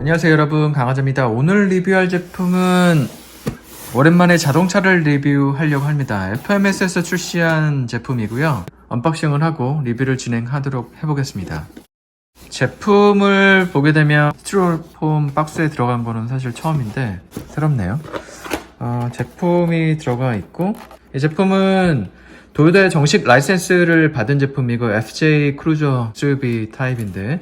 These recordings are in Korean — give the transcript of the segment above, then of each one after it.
안녕하세요 여러분, 강하자입니다. 오늘 리뷰할 제품은 오랜만에 자동차를 리뷰하려고 합니다. FMS에서 출시한 제품이고요. 언박싱을 하고 리뷰를 진행하도록 해보겠습니다. 제품을 보게 되면 스티로폼 박스에 들어간 거는 사실 처음인데 새롭네요. 제품이 들어가 있고, 이 제품은 도요타의 정식 라이센스를 받은 제품이고 FJ 크루저 SUV 타입인데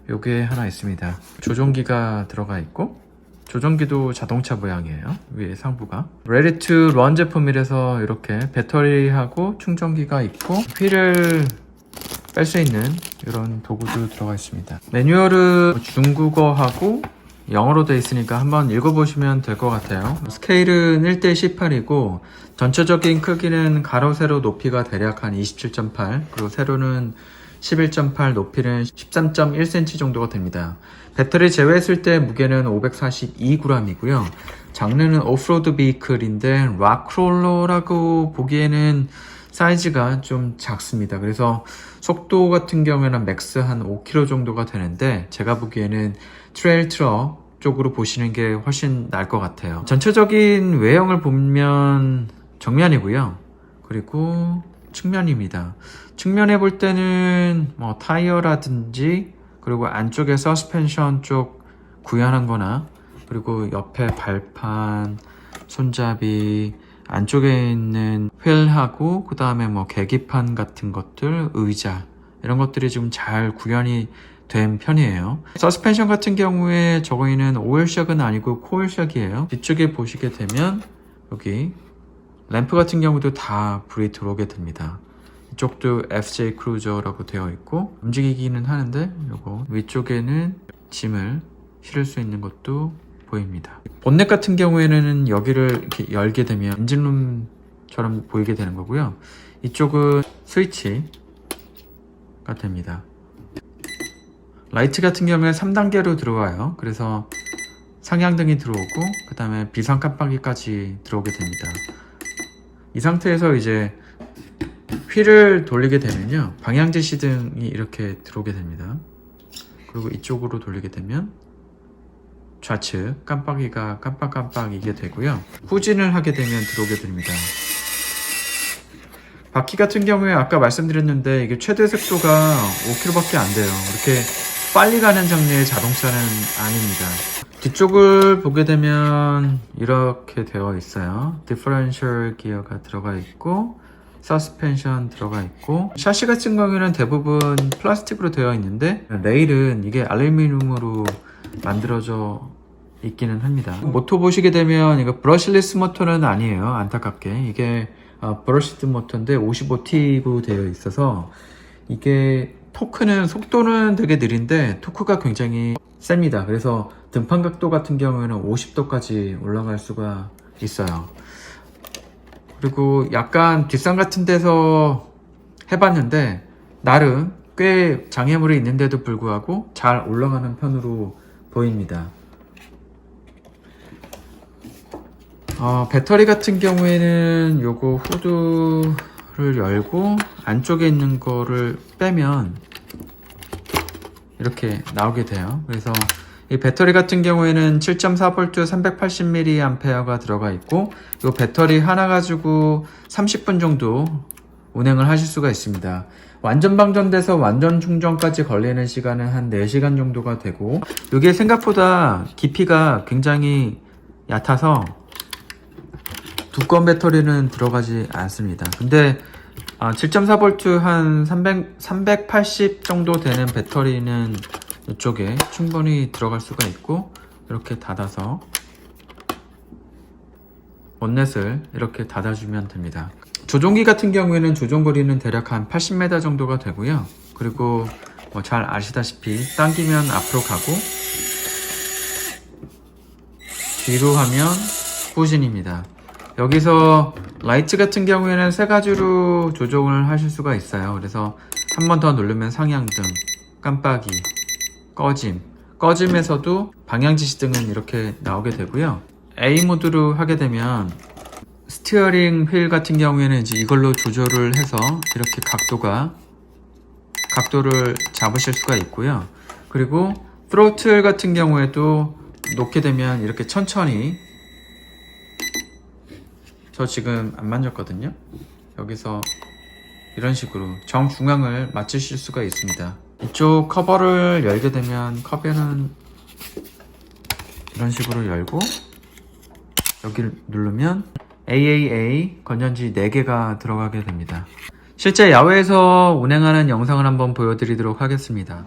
요게 하나 있습니다. 조종기가 들어가 있고, 조종기도 자동차 모양이에요. 위에 상부가 Ready to Run 제품이라서 이렇게 배터리하고 충전기가 있고 휠을 뺄 수 있는 이런 도구도 들어가 있습니다. 매뉴얼은 중국어하고 영어로 되어 있으니까 한번 읽어보시면 될 것 같아요. 스케일은 1:18이고 전체적인 크기는 가로 세로 높이가 대략 한 27.8, 그리고 세로는 11.8, 높이는 13.1cm 정도가 됩니다. 배터리 제외했을 때 무게는 542g이고요. 장르는 오프로드 비클인데 락크롤러라고 보기에는 사이즈가 좀 작습니다. 그래서 속도 같은 경우에는 맥스 한 5km 정도가 되는데 제가 보기에는 트레일 트럭 쪽으로 보시는 게 훨씬 나을 것 같아요. 전체적인 외형을 보면 정면이고요. 그리고 측면입니다. 측면에 볼 때는 뭐 타이어라든지, 그리고 안쪽에 서스펜션 쪽 구현한 거나, 그리고 옆에 발판, 손잡이, 안쪽에 있는 휠하고 그 다음에 뭐 계기판 같은 것들, 의자, 이런 것들이 좀 잘 구현이 된 편이에요. 서스펜션 같은 경우에 저거는 오일샥은 아니고 코일샥이에요. 뒤쪽에 보시게 되면 여기 램프 같은 경우도 다 불이 들어오게 됩니다. 이쪽도 FJ 크루저라고 되어 있고 움직이기는 하는데, 요거 위쪽에는 짐을 실을 수 있는 것도 보입니다. 본넷 같은 경우에는 여기를 이렇게 열게 되면 엔진룸처럼 보이게 되는 거고요. 이쪽은 스위치가 됩니다. 라이트 같은 경우에 3단계로 들어와요. 그래서 상향등이 들어오고 그 다음에 비상 깜빡이까지 들어오게 됩니다. 이 상태에서 이제 휠을 돌리게 되면요, 방향제 시등이 이렇게 들어오게 됩니다. 그리고 이쪽으로 돌리게 되면 좌측 깜빡이가 깜빡깜빡이게 되고요. 후진을 하게 되면 들어오게 됩니다. 바퀴 같은 경우에 아까 말씀드렸는데 이게 최대 속도가 5km밖에 안 돼요. 이렇게 빨리 가는 장르의 자동차는 아닙니다. 뒤쪽을 보게 되면 이렇게 되어 있어요. 디퍼런셜 기어가 들어가 있고 서스펜션 들어가 있고, 샤시 같은 경우에는 대부분 플라스틱으로 되어 있는데 레일은 이게 알루미늄으로 만들어져 있기는 합니다. 모터 보시게 되면 이거 브러시리스 모터는 아니에요. 안타깝게 이게 브러시드 모터인데 55T로 되어 있어서 이게 토크는, 속도는 되게 느린데 토크가 굉장히 셉니다. 그래서 등판 각도 같은 경우에는 50도까지 올라갈 수가 있어요. 그리고 약간 뒷산 같은 데서 해봤는데 나름 꽤 장애물이 있는데도 불구하고 잘 올라가는 편으로 보입니다. 배터리 같은 경우에는 요거 후드를 열고 안쪽에 있는 거를 빼면 이렇게 나오게 돼요. 그래서 이 배터리 같은 경우에는 7.4V 380mAh가 들어가 있고, 이 배터리 하나 가지고 30분 정도 운행을 하실 수가 있습니다. 완전 방전돼서 완전 충전까지 걸리는 시간은 한 4시간 정도가 되고, 이게 생각보다 깊이가 굉장히 얕아서 두꺼운 배터리는 들어가지 않습니다. 근데 7.4V 한 380 정도 되는 배터리는 이쪽에 충분히 들어갈 수가 있고, 이렇게 닫아서 본넷을 이렇게 닫아주면 됩니다. 조종기 같은 경우에는 조종거리는 대략 한 80m 정도가 되고요. 그리고 뭐 잘 아시다시피 당기면 앞으로 가고 뒤로 하면 후진입니다. 여기서 라이트 같은 경우에는 3가지로 조정을 하실 수가 있어요. 그래서 한 번 더 누르면 상향등, 깜빡이, 꺼짐에서도 방향지시등은 이렇게 나오게 되고요. A 모드로 하게 되면 스티어링 휠 같은 경우에는 이제 이걸로 조절을 해서 이렇게 각도를 잡으실 수가 있고요. 그리고 트로틀 같은 경우에도 놓게 되면 이렇게 천천히, 저 지금 안 만졌거든요. 여기서 이런 식으로 정중앙을 맞추실 수가 있습니다. 이쪽 커버를 열게 되면 커버는 이런 식으로 열고, 여기를 누르면 AAA 건전지 4개가 들어가게 됩니다. 실제 야외에서 운행하는 영상을 한번 보여드리도록 하겠습니다.